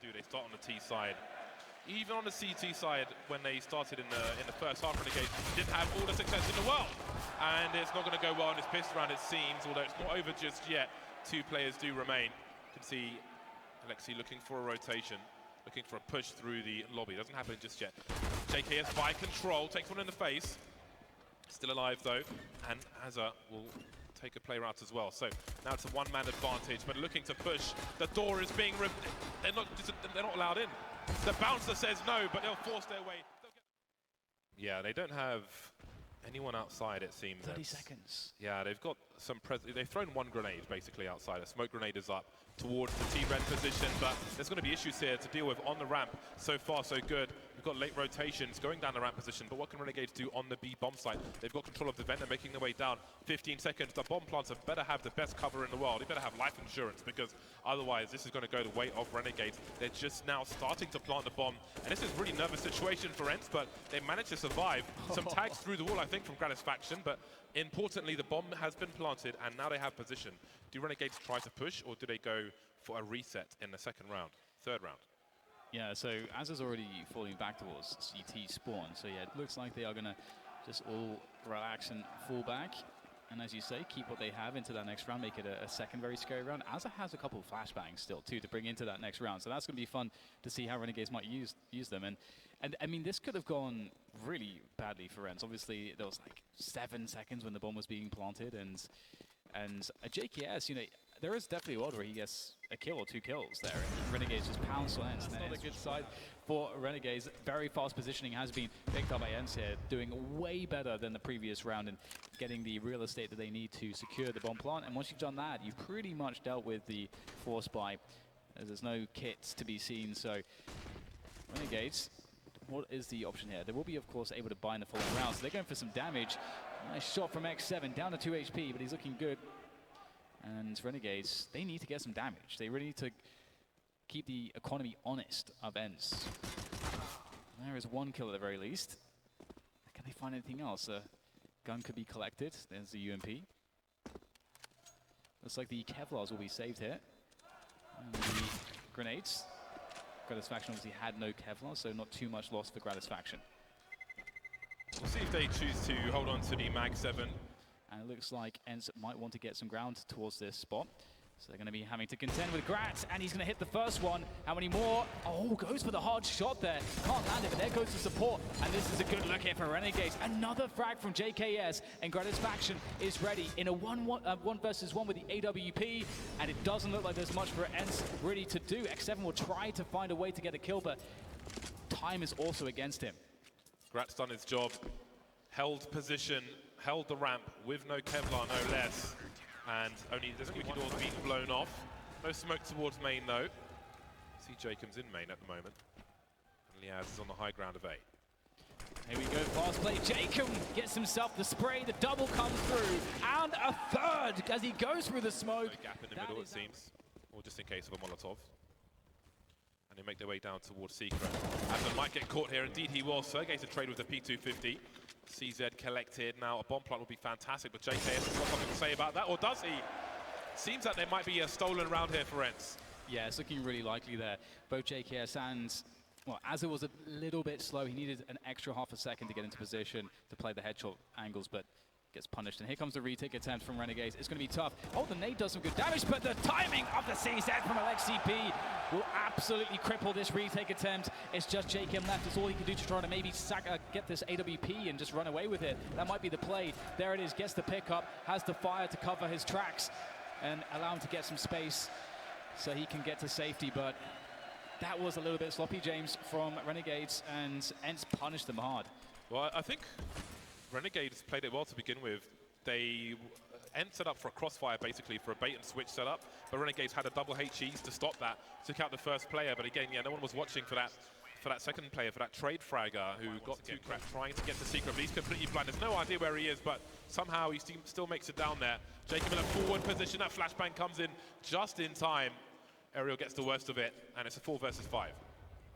do. They start on the T side. Even on the CT side, when they started in the first half, Renegades didn't have all the success in the world. And it's not going to go well in this pissed round, it seems, although it's not over just yet. Two players do remain. You can see Alexi looking for a rotation, looking for a push through the lobby. Doesn't happen just yet. JKS by control, takes one in the face. Still alive though, and Azza will take a player out as well. So now it's a one-man advantage, but looking to push. The door is being ripped. They're not allowed in. The bouncer says no, but they'll force their way. Yeah, they don't have anyone outside, it seems. 30 seconds. Yeah, they've got some they've thrown one grenade basically outside. A smoke grenade is up towards the T-red position, but there's going to be issues here to deal with on the ramp. So far, so good. We've got late rotations going down the ramp position, but what can Renegades do on the B bomb site? They've got control of the vent and making their way down. 15 seconds. The bomb plants better have the best cover in the world. They better have life insurance, because otherwise this is going to go the way of Renegades. They're just now starting to plant the bomb, and this is a really nervous situation for Ence, but they managed to survive. Some tags through the wall, I think, from Gratisfaction, but importantly, the bomb has been planted, and now they have position. Do Renegades try to push, or do they go for a reset in the second round, third round? Yeah, so Azza's already falling back towards CT spawn. So yeah, it looks like they are going to just all relax and fall back. And as you say, keep what they have into that next round, make it a second very scary round. Azza has a couple of flashbangs still, too, to bring into that next round. So that's going to be fun to see how Renegades might use them. And I mean, this could have gone really badly for Ence. Obviously, there was like 7 seconds when the bomb was being planted. And a JKS, you know, there is definitely a world where he gets a kill or 2 kills there. And Renegades just pounce on Ence. That's not a good side for Renegades. Very fast positioning has been picked up by Ence here, doing way better than the previous round and getting the real estate that they need to secure the bomb plant. And once you've done that, you've pretty much dealt with the force buy, as there's no kits to be seen. So Renegades, what is the option here? They will be, of course, able to buy in the following round. So they're going for some damage. Nice shot from X7, down to 2 HP, but he's looking good. And Renegades, they need to get some damage. They really need to keep the economy honest of Ence. There is 1 kill at the very least. Can they find anything else? A gun could be collected. There's the UMP. Looks like the Kevlars will be saved here. And the grenades. Gratisfaction obviously had no Kevlar, so not too much loss for Gratisfaction. We'll see if they choose to hold on to the Mag 7. And it looks like Ence might want to get some ground towards this spot. So they're going to be having to contend with Grat, and he's going to hit the first one. How many more? Oh, goes for the hard shot there. Can't land it, but there goes the support. And this is a good look here for Renegades. Another frag from JKS, and Gratisfaction is ready in a 1 versus 1 with the AWP. And it doesn't look like there's much for Ence really to do. X7 will try to find a way to get a kill, but time is also against him. Grat's done his job, held position, held the ramp with no Kevlar, no less. And there's only doors being blown off. No smoke towards main though. See Jacob's in main at the moment. And Liaz is on the high ground of A. Here we go, fast play. Jacob gets himself the spray, the double comes through, and a third as he goes through the smoke. No gap in the middle, it seems, or just in case of a Molotov. And they make their way down towards Secret. Azza might get caught here, indeed he will. Sergey's a trade with the P250. CZ collected. Now a bomb plant would be fantastic, but JKS has got something to say about that, or does he? Seems like there might be a stolen round here for Ence. Yeah, it's looking really likely there. Both JKS and, well, Azza was a little bit slow. He needed an extra half a second to get into position to play the headshot angles, but gets punished. And here comes the retake attempt from Renegades. It's going to be tough. Oh, the nade does some good damage, but the timing of the CZ from AlexCP will absolutely cripple this retake attempt. It's just JKM left. It's all he can do to try to maybe get this AWP and just run away with it. That might be the play. There it is. Gets the pickup. Has the fire to cover his tracks and allow him to get some space so he can get to safety. But that was a little bit sloppy, James, from Renegades, and Ence punished them hard. Well, I think Renegades played it well to begin with. They Ence set up for a crossfire, basically, for a bait and switch setup, but Renegades had a double HEs to stop that, took out the first player, but again, yeah, no one was watching for that second player, for that trade fragger who got to Grat trying to get the Secret, but he's completely blind. There's no idea where he is, but somehow he still makes it down there. Jacob in a forward position, that flashbang comes in just in time. Ariel gets the worst of it, and it's a 4 versus 5.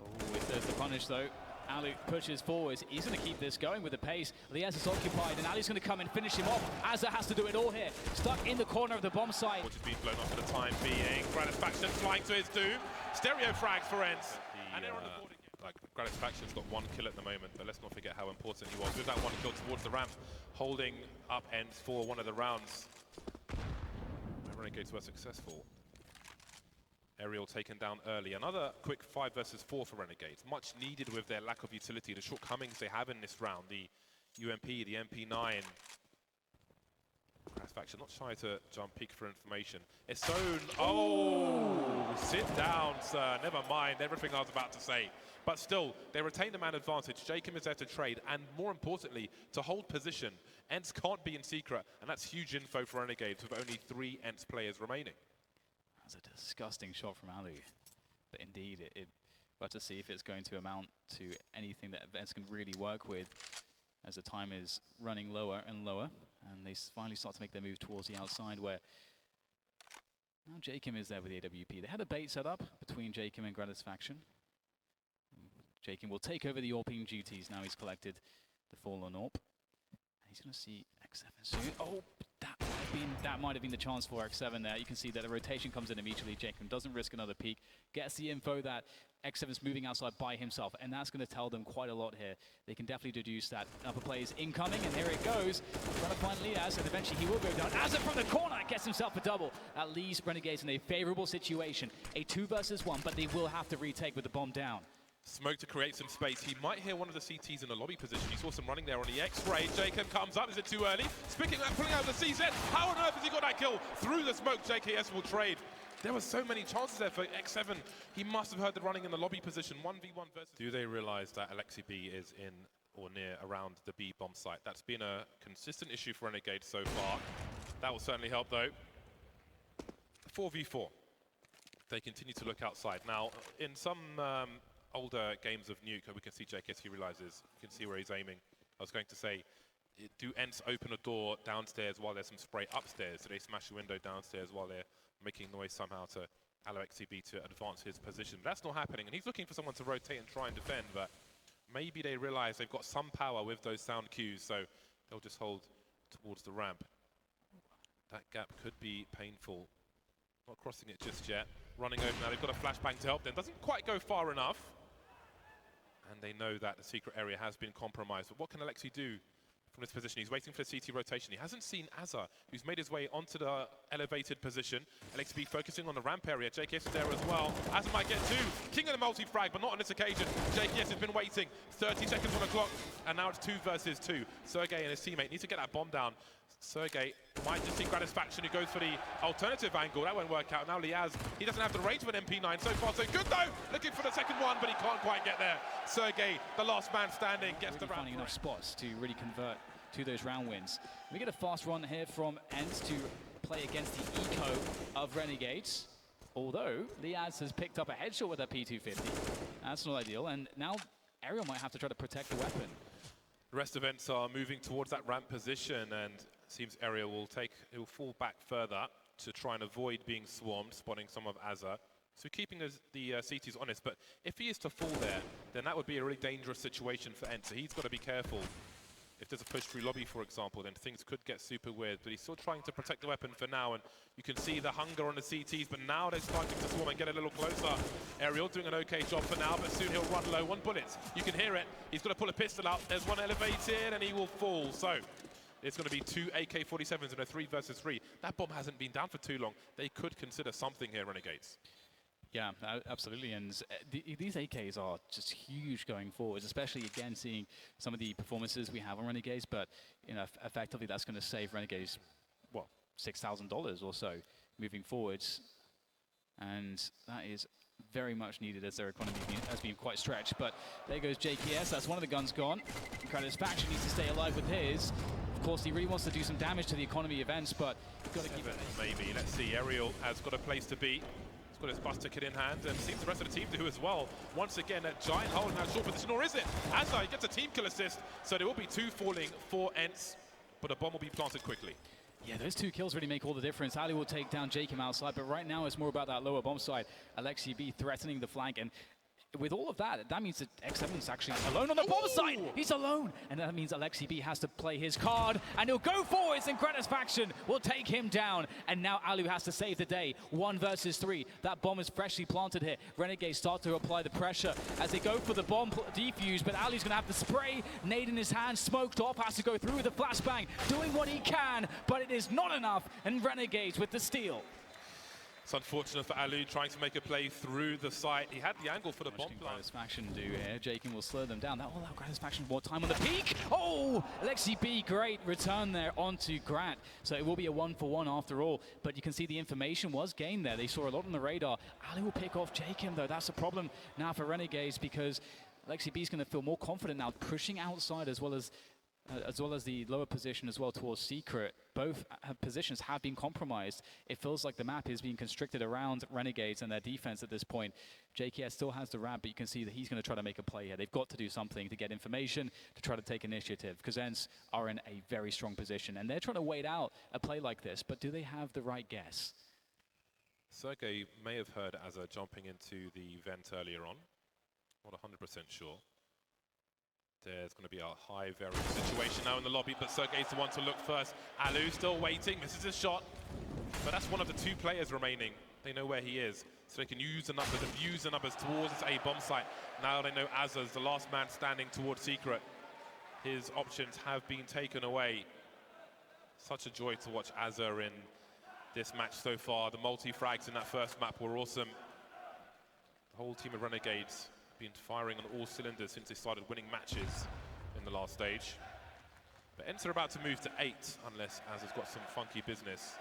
Oh, if there's the punish, though. Ali pushes forwards. He's going to keep this going with the pace. Liaz is occupied, and Ali's going to come and finish him off. Azza has to do it all here. Stuck in the corner of the bomb site. Which is being blown off for the time being. Gratisfaction flying to his doom. Stereo frags for Ence. And they're on the board again. Like, Gratisfaction's got 1 kill at the moment, but let's not forget how important he was. With that 1 kill towards the ramp, holding up Ence for one of the rounds. Renegades were successful. Aerial taken down early. Another quick 5 versus 4 for Renegades. Much needed with their lack of utility, the shortcomings they have in this round. The UMP, the MP9. Gratisfaction not shy to jump peek for information. It's sown. Oh, sit down, sir. Never mind everything I was about to say. But still, they retain the man advantage. Jacob is there to trade, and more importantly, to hold position. Ence can't be in secret, and that's huge info for Renegades with only 3 Ence players remaining. That's a disgusting shot from Ali. But indeed, we'll have to see if it's going to amount to anything that Ence can really work with as the time is running lower and lower. And they finally start to make their move towards the outside, where now Jacob is there with the AWP. They had a bait set up between Jacob and Gratisfaction. Jacob will take over the AWPing duties now he's collected the fallen AWP. He's going to see X7 soon. Oh, that might have been the chance for X7 there. You can see that the rotation comes in immediately. Jacob doesn't risk another peek. Gets the info that X7's moving outside by himself, and that's going to tell them quite a lot here. They can definitely deduce that upper play is incoming, and here it goes. Trying to find Liaz, and eventually he will go down. Azza from the corner gets himself a double. That leaves Renegades in a favorable situation. A 2 versus 1, but they will have to retake with the bomb down. Smoke to create some space. He might hear one of the CTs in the lobby position. You saw some running there on the X-ray. Jacob comes up. Is it too early? Pulling out the CZ. How on earth has he got that kill? Through the smoke, JKS will trade. There were so many chances there for X7. He must have heard the running in the lobby position. 1v1 versus... Do they realize that Alexi B is in or near around the B bomb site? That's been a consistent issue for Renegades so far. That will certainly help, though. 4v4. They continue to look outside. Now, in some... older games of Nuke, we can see JKS, he realizes, you can see where he's aiming. I was going to say, do Ence open a door downstairs while there's some spray upstairs? Do they smash a window downstairs while they're making noise somehow to allow XCB to advance his position? That's not happening, and he's looking for someone to rotate and try and defend, but maybe they realize they've got some power with those sound cues, so they'll just hold towards the ramp. That gap could be painful. Not crossing it just yet. Running over now, they've got a flashbang to help them. Doesn't quite go far enough. And they know that the secret area has been compromised. But what can Alexi do from this position? He's waiting for the CT rotation. He hasn't seen Azza, who's made his way onto the elevated position. Alexi focusing on the ramp area. JKS is there as well. Azza might get 2. King of the multi-frag, but not on this occasion. JKS has been waiting. 30 seconds on the clock. And now it's 2 versus 2. Sergey and his teammate need to get that bomb down. Sergey might just see Gratisfaction, who goes for the alternative angle. That won't work out. Now Liaz, he doesn't have the range of an MP9. So far, so good though. Looking for the second one, but he can't quite get there. Sergey, the last man standing, gets really the round. Finding enough spots to really convert to those round wins. We get a fast run here from Ence to play against the eco of Renegades. Although Liaz has picked up a headshot with a P250. That's not ideal. And now Ariel might have to try to protect the weapon. The rest of Ence are moving towards that ramp position, and seems Ariel will fall back further to try and avoid being swarmed, spotting some of Azza. So keeping the CTs honest, but if he is to fall there, then that would be a really dangerous situation for Ence. So he's got to be careful. If there's a push through lobby, for example, then things could get super weird, but he's still trying to protect the weapon for now, and you can see the hunger on the CTs, but now they're starting to swarm and get a little closer. Ariel doing an okay job for now, but soon he'll run low on bullets. You can hear it. He's got to pull a pistol out. There's one elevated, and he will fall. So it's going to be 2 AK-47s in a 3 versus 3. That bomb hasn't been down for too long. They could consider something here, Renegades. Yeah, absolutely, and these AKs are just huge going forwards, especially again seeing some of the performances we have on Renegades, but you know, effectively that's going to save Renegades, what, $6,000 or so moving forwards, and that is very much needed as their economy has been quite stretched. But there goes JKS, that's one of the guns gone. Gratisfaction needs to stay alive with his. Of course, he really wants to do some damage to the economy events, but you've got to keep it. Maybe, let's see, Ariel has got a place to be. Got his bus ticket in hand, and seems the rest of the team do as well. Once again, a giant hole in that short position, or is it? Azza, he gets a team kill assist, so there will be 2 falling for Ence, but a bomb will be planted quickly. Yeah, those 2 kills really make all the difference. Ali will take down Jacob outside, but right now it's more about that lower bomb side. Alexi B threatening the flank, and with all of that, that means that X7's actually alone on the bomb site. He's alone, and that means Alexi B has to play his card, and he'll go forwards, and Gratisfaction will take him down. And now Alu has to save the day. 1 versus 3. That bomb is freshly planted here. Renegades start to apply the pressure as they go for the bomb defuse, but Alu's going to have the spray. Nade in his hand, smoked off, has to go through with the flashbang, doing what he can, but it is not enough, and Renegades with the steal. It's unfortunate for Alu trying to make a play through the site. He had the angle for the bomb plant. Gratisfaction do here. Jakin will slow them down. That will allow Gratisfaction more time on the peak. Oh, Alexi B, great return there onto Grant. So it will be a 1-for-1 after all. But you can see the information was gained there. They saw a lot on the radar. Alu will pick off Jakin though. That's a problem now for Renegades because Alexi B is going to feel more confident now, pushing outside as well as the lower position as well towards Secret. Both positions have been compromised. It feels like the map is being constricted around Renegades and their defense at this point. JKS still has the ramp, but you can see that he's going to try to make a play here. They've got to do something to get information, to try to take initiative, because Ence are in a very strong position, and they're trying to wait out a play like this, but do they have the right guess? Sergey may have heard Azza jumping into the vent earlier on. Not 100% sure. There's going to be a high variance situation now in the lobby, but Sergey's the one to look first. Alu still waiting, misses his shot. But that's one of the 2 players remaining. They know where he is, so they can use the numbers and use the numbers towards this A bomb site. Now they know Azza's the last man standing towards Secret. His options have been taken away. Such a joy to watch Azza in this match so far. The multi-frags in that first map were awesome. The whole team of Renegades been firing on all cylinders since they started winning matches in the last stage. But Ence are about to move to 8 unless Azza's got some funky business.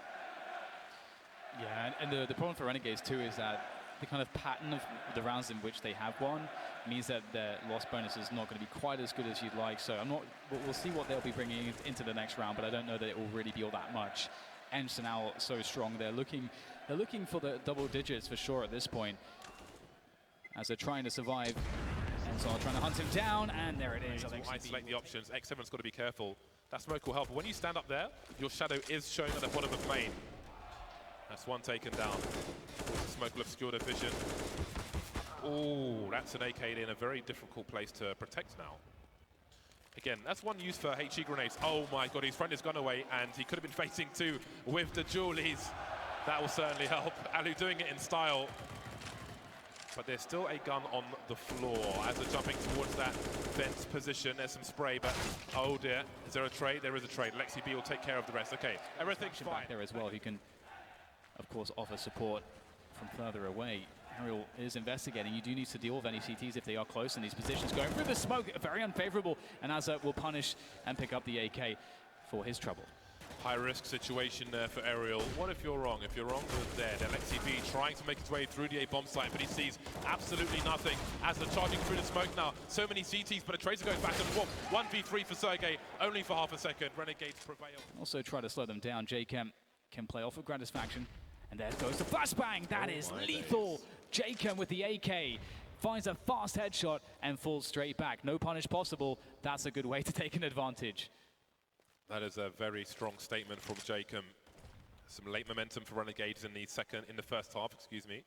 Yeah, and the problem for Renegades too is that the kind of pattern of the rounds in which they have won means that their loss bonus is not going to be quite as good as you'd like. So we'll see what they'll be bringing into the next round, but I don't know that it will really be all that much. Ence are now so strong. They're looking for the double digits for sure at this point, as they're trying to survive. And so trying to hunt him down, and there it is. Isolate the options. X7's got to be careful. That smoke will help. But when you stand up there, your shadow is shown at the bottom of main. That's one taken down. The smoke will obscure their vision. Oh, that's an AK in a very difficult place to protect now. Again, that's one used for HE grenades. Oh my god, he's thrown his gun away, and he could have been facing 2 with the dualies. That will certainly help. Alu doing it in style. But there's still a gun on the floor as they're jumping towards that fence position. There's some spray, but oh dear. Is there a trade? There is a trade. Lexi B will take care of the rest. Okay, everything's fine. Back there as well, who can, of course, offer support from further away. Ariel is investigating. You do need to deal with any CTs if they are close in these positions. Going through the smoke, very unfavorable. And Azza will punish and pick up the AK for his trouble. High-risk situation there for Ariel. What if you're wrong? If you're wrong, you're dead. Alexi B trying to make his way through the A-bomb site, but he sees absolutely nothing as they're charging through the smoke now. So many CTs, but a Tracer goes back and forth. 1v3 for Sergey, only for half a second. Renegades prevail. Also try to slow them down. J-Chem can play off with Gratisfaction. And there goes the flashbang. That is lethal. J-Chem with the AK. Finds a fast headshot and falls straight back. No punish possible. That's a good way to take an advantage. That is a very strong statement from Jacob. Some late momentum for Renegades in the first half, excuse me.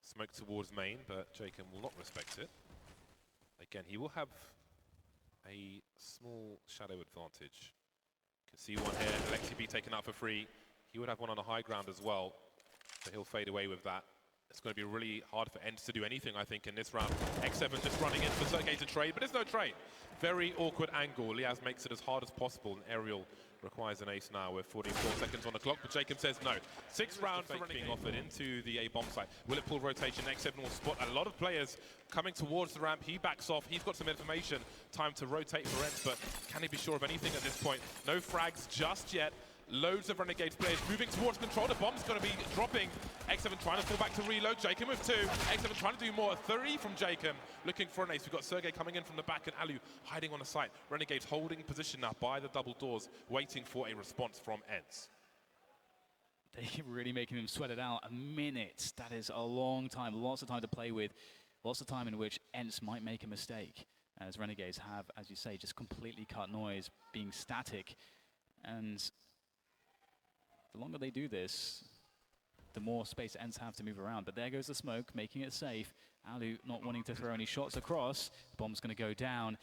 Smoke towards main, but Jacob will not respect it. Again, he will have a small shadow advantage. You can see one here, Alexi B taken out for free. He would have one on the high ground as well, so he'll fade away with that. It's going to be really hard for Ence to do anything, I think, in this round. X7 just running in for Sergey to trade, but there's no trade. Very awkward angle. Liaz makes it as hard as possible, and Ariel requires an ace now with 44 seconds on the clock, but Jacob says no. 6 rounds for being offered into the A-bomb site. Will it pull rotation? X7 will spot a lot of players coming towards the ramp. He backs off. He's got some information. Time to rotate for Ence, but can he be sure of anything at this point? No frags just yet. Loads of Renegades players moving towards control. The bomb's going to be dropping. X7 trying to fall back to reload. Jacob with 2. X7 trying to do more. 3 from Jacob. Looking for an ace. We've got Sergey coming in from the back and Alu hiding on the site. Renegades holding position now by the double doors, waiting for a response from Ence. They're really making him sweat it out. A minute. That is a long time. Lots of time to play with. Lots of time in which Ence might make a mistake. As Renegades have, as you say, just completely cut noise, being static. And the longer they do this, the more space Ence have to move around. But there goes the smoke, making it safe. Alu not wanting to throw any shots across. Bomb's going to go down.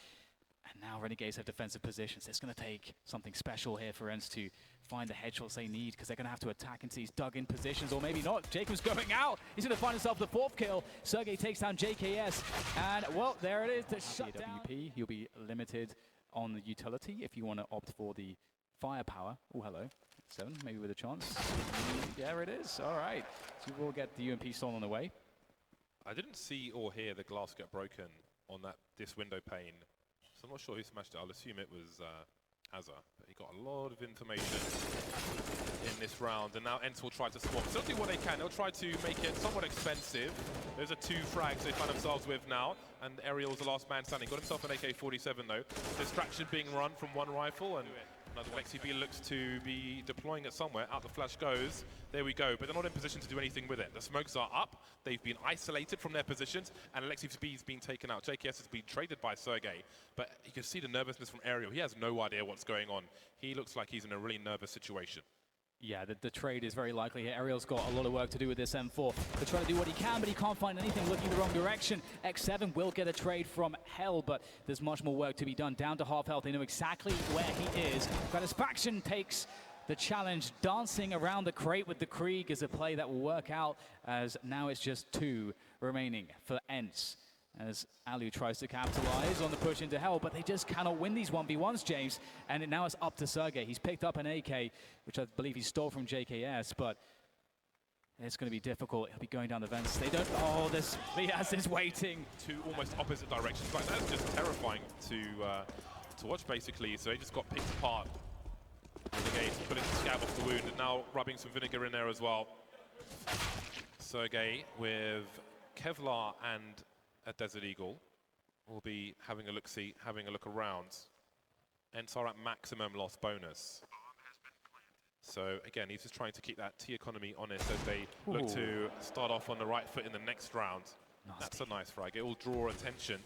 And now Renegades have defensive positions. It's going to take something special here for Ence to find the headshots they need, because they're going to have to attack into these dug-in positions, or maybe not. Jacob's going out. He's going to find himself the 4th kill. Sergey takes down JKS. And, well, there it is. The shutdown. WP, you'll be limited on the utility if you want to opt for the firepower. Oh, hello. 7, maybe with a chance. There it is. All right. So we'll get the UMP stolen on the way. I didn't see or hear the glass get broken on this window pane. So I'm not sure who smashed it. I'll assume it was Azza. But he got a lot of information in this round. And now Ence will try to swap. So they'll do what they can. They'll try to make it somewhat expensive. Those are 2 frags they find themselves with now. And Ariel's the last man standing. Got himself an AK-47 though. Distraction being run from one rifle. And Lexi B looks to be deploying it somewhere. Out the flash goes. There we go. But they're not in position to do anything with it. The smokes are up. They've been isolated from their positions. And Lexi B's been taken out. JKS has been traded by Sergey. But you can see the nervousness from Ariel. He has no idea what's going on. He looks like he's in a really nervous situation. Yeah, the trade is very likely here. Ariel's got a lot of work to do with this M4. They're trying to do what he can, but he can't find anything, looking the wrong direction. X7 will get a trade from Hell, but there's much more work to be done. Down to half health. They know exactly where he is. Gratisfaction takes the challenge. Dancing around the crate with the Krieg is a play that will work out, as now it's just 2 remaining for Ence, as Alu tries to capitalize on the push into Hell, but they just cannot win these 1v1s, James. And now it's up to Sergey. He's picked up an AK, which I believe he stole from JKS, but it's going to be difficult. He'll be going down the vents. They don't. Oh, this Liaz is waiting. 2 almost opposite directions. Like, that's just terrifying to watch, basically. So he just got picked apart. Renegades pulling the scab off the wound, and now rubbing some vinegar in there as well. Sergey with Kevlar and a Desert Eagle will be having a look-see, having a look around. Ence are at maximum loss bonus. So again, he's just trying to keep that T economy honest as they look to start off on the right foot in the next round. Nasty. That's a nice frag. It will draw attention.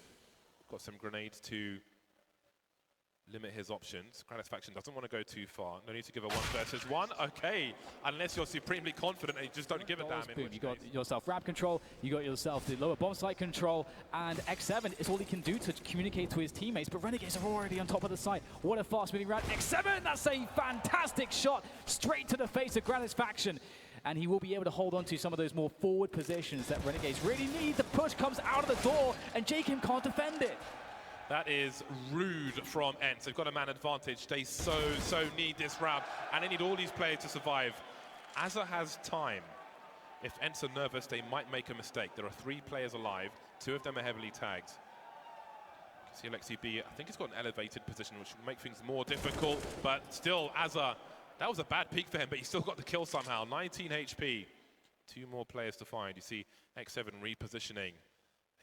Got some grenades to limit his options. Gratisfaction doesn't want to go too far. No need to give a 1 versus 1. Okay, unless you're supremely confident and you just don't give a damn. Boom. You got yourself ramp control, you got yourself the lower bomb site control, and X7 is all he can do to communicate to his teammates, but Renegades are already on top of the site. What a fast moving round. X7, that's a fantastic shot straight to the face of Gratisfaction. And he will be able to hold on to some of those more forward positions that Renegades really need. The push comes out of the door, and Jacob can't defend it. That is rude from Ence. They've got a man advantage. They so need this round, and they need all these players to survive. Azza has time. If Ence are nervous, they might make a mistake. There are 3 players alive. 2 of them are heavily tagged. You can see Alexi B, I think he's got an elevated position, which will make things more difficult, but still, Azza, that was a bad peak for him, but he still got the kill somehow. 19 HP. 2 more players to find. You see X7 repositioning.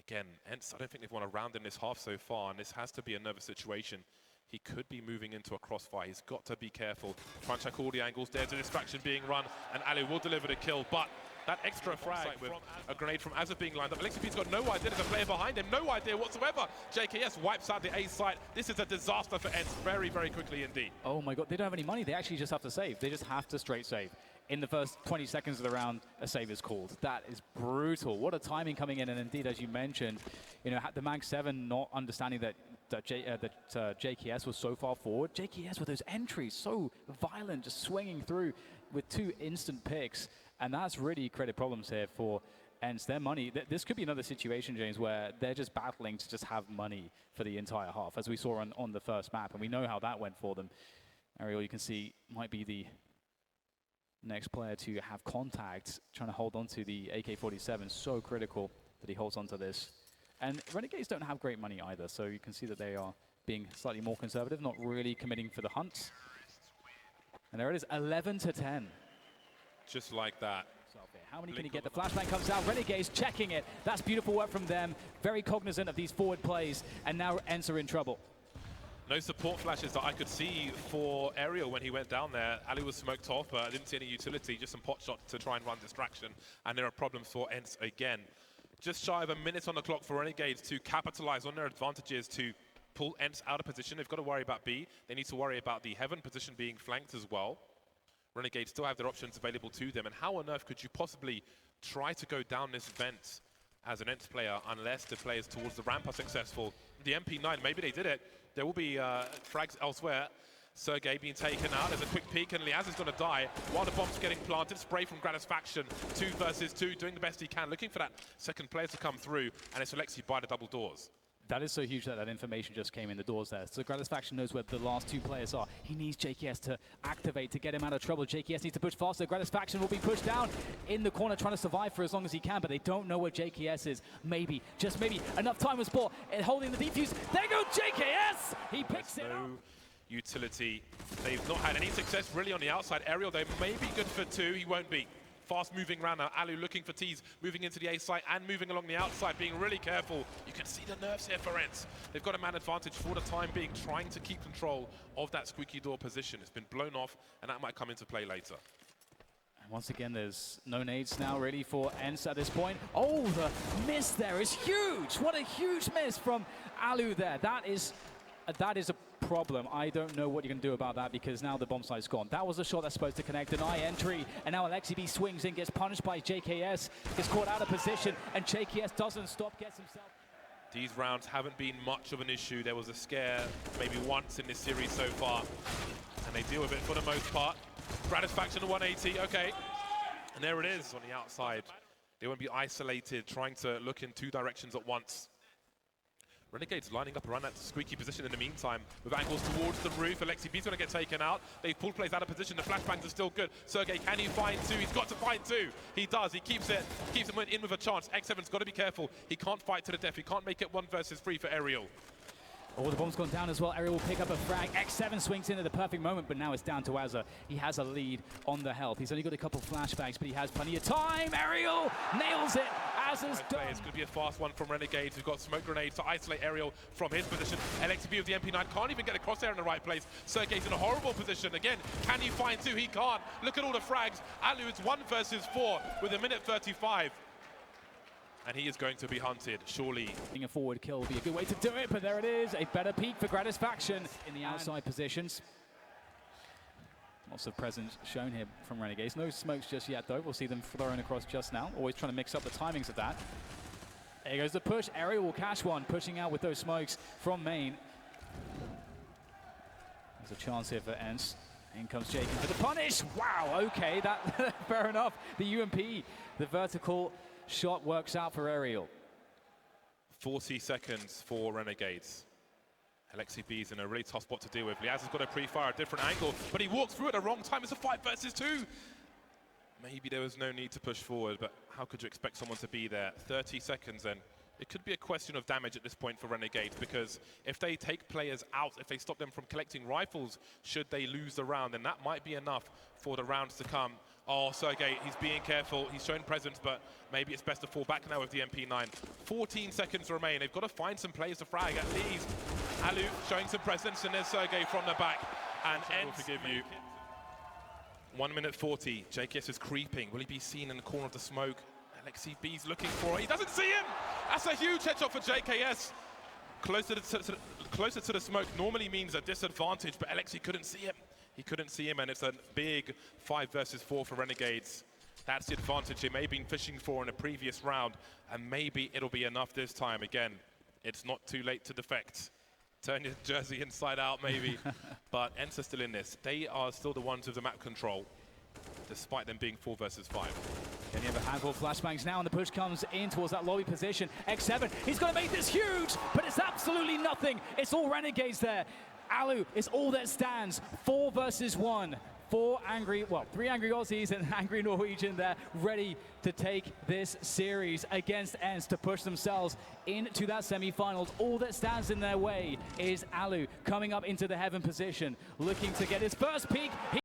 Again, Ence, I don't think they've won a round in this half so far, and this has to be a nervous situation. He could be moving into a crossfire. He's got to be careful. Try and check all the angles. There's a distraction being run, and Alu will deliver the kill, but that extra frag with a grenade from Azza being lined up. Alexi B's got no idea there's a player behind him, no idea whatsoever. JKS wipes out the A site. This is a disaster for Ence very, very quickly indeed. Oh my God, they don't have any money. They actually just have to save. They just have to straight save. In the first 20 seconds of the round, a save is called. That is brutal. What a timing coming in, and indeed, as you mentioned, you know, the Mag 7 not understanding that JKS was so far forward. JKS with those entries, so violent, just swinging through with 2 instant picks, and that's really created problems here for Ence. Their money, this could be another situation, James, where they're just battling to just have money for the entire half, as we saw on the first map, and we know how that went for them. Ariel, you can see, might be the next player to have contact, trying to hold on to the AK-47, so critical that he holds on to this. And Renegades don't have great money either, so you can see that they are being slightly more conservative, not really committing for the hunt. And there it is, 11-10. Just like that. How many can he get? The flashbang comes out, Renegades checking it. That's beautiful work from them, very cognizant of these forward plays, and now Ence are in trouble. No support flashes that I could see for Ariel when he went down there. Ali was smoked off, but I didn't see any utility, just some pot shots to try and run distraction. And there are problems for Ence again. Just shy of a minute on the clock for Renegades to capitalize on their advantages to pull Ence out of position. They've got to worry about B. They need to worry about the Heaven position being flanked as well. Renegades still have their options available to them. And how on earth could you possibly try to go down this vent as an Ence player unless the players towards the ramp are successful. The MP9, maybe they did it. There will be frags elsewhere. Sergey being taken out. There's a quick peek, and Liaz is going to die while the bomb's getting planted. Spray from Gratisfaction. 2 versus 2, doing the best he can, looking for that second player to come through, and it's Alexi by the double doors. That is so huge that that information just came in the doors there. So Gratisfaction knows where the last 2 players are. He needs JKS to activate to get him out of trouble. JKS needs to push faster. Gratisfaction will be pushed down in the corner, trying to survive for as long as he can, but they don't know where JKS is. Maybe, just maybe, enough time was bought. Holding the defuse. There goes JKS! He picks it up. Utility. They've not had any success really on the outside. Aerial, they may be good for 2. He won't be. Fast-moving round now. Alu looking for T's, moving into the A site and moving along the outside, being really careful. You can see the nerves here for Ence. They've got a man advantage for the time being, trying to keep control of that squeaky door position. It's been blown off, and that might come into play later. And once again, there's no nades now really for Ence at this point. Oh, the miss there is huge! What a huge miss from Alu there. That is a problem. I don't know what you can do about that because now the bomb site's gone. That was a shot that's supposed to connect, deny entry, and now Alexi B swings in, gets punished by JKS, gets caught out of position, and JKS doesn't stop, gets himself. These rounds haven't been much of an issue. There was a scare maybe once in this series so far, and they deal with it for the most part. Gratisfaction to 180, okay. And there it is on the outside. They won't be isolated, trying to look in 2 directions at once. Renegades lining up around that squeaky position in the meantime, with angles towards the roof. Alexi B's going to get taken out. They've pulled plays out of position. The flashbangs are still good. Sergey, can he find 2? He's got to find 2. He does. He keeps him in with a chance. X7's got to be careful. He can't fight to the death. He can't make it 1 versus 3 for Aerial. Oh, the bomb's gone down as well. Aerial will pick up a frag. X7 swings in at the perfect moment, but now it's down to Azza. He has a lead on the health. He's only got a couple flashbacks, but he has plenty of time. Aerial nails it. Azza's done. It's going to be a fast one from Renegades. We've got smoke grenades to isolate Aerial from his position. LXB with the MP9 can't even get a crosshair in the right place. Sergey's in a horrible position. Again, can he find 2? He can't. Look at all the frags. Alu is 1 versus 4 with a minute 35. And he is going to be hunted, surely. A forward kill would be a good way to do it, but there it is. A better peak for Gratisfaction in the outside positions. Lots of presence shown here from Renegades. No smokes just yet, though. We'll see them thrown across just now. Always trying to mix up the timings of that. There goes the push. Aerial will catch one, pushing out with those smokes from main. There's a chance here for Ence. In comes Jake for the punish. Wow, okay, that fair enough. The UMP, the vertical shot works out for Aerial. 40 seconds for Renegades. Alexi B's in a really tough spot to deal with. Liaz has got a pre-fire, a different angle, but he walks through at the wrong time. It's a 5 versus 2. Maybe there was no need to push forward, but how could you expect someone to be there? 30 seconds then. It could be a question of damage at this point for Renegades, because if they take players out, if they stop them from collecting rifles, should they lose the round, then that might be enough for the rounds to come. Oh, Sergey, he's being careful. He's showing presence, but maybe it's best to fall back now with the MP9. 14 seconds remain. They've got to find some players to frag at least. Alu showing some presence, and there's Sergey from the back. And Ence will forgive you. 1 minute 40. JKS is creeping. Will he be seen in the corner of the smoke? Alexi B's looking for it. He doesn't see him! That's a huge headshot for JKS. Closer to the smoke normally means a disadvantage, but Alexi couldn't see him. He couldn't see him, and it's a big 5 versus 4 for Renegades. That's the advantage they may have been fishing for in a previous round, and maybe it'll be enough this time. Again, it's not too late to defect. Turn your jersey inside out, maybe. But Ence are still in this. They are still the ones with the map control, despite them being 4 versus 5. Then you have a handful of flashbangs now, and the push comes in towards that lobby position. X7, he's going to make this huge, but it's absolutely nothing. It's all Renegades there. Alu is all that stands. 4 versus 1. 3 angry Aussies and an angry Norwegian there, ready to take this series against Ence to push themselves into that semi-finals. All that stands in their way is Alu coming up into the heaven position, looking to get his first peak.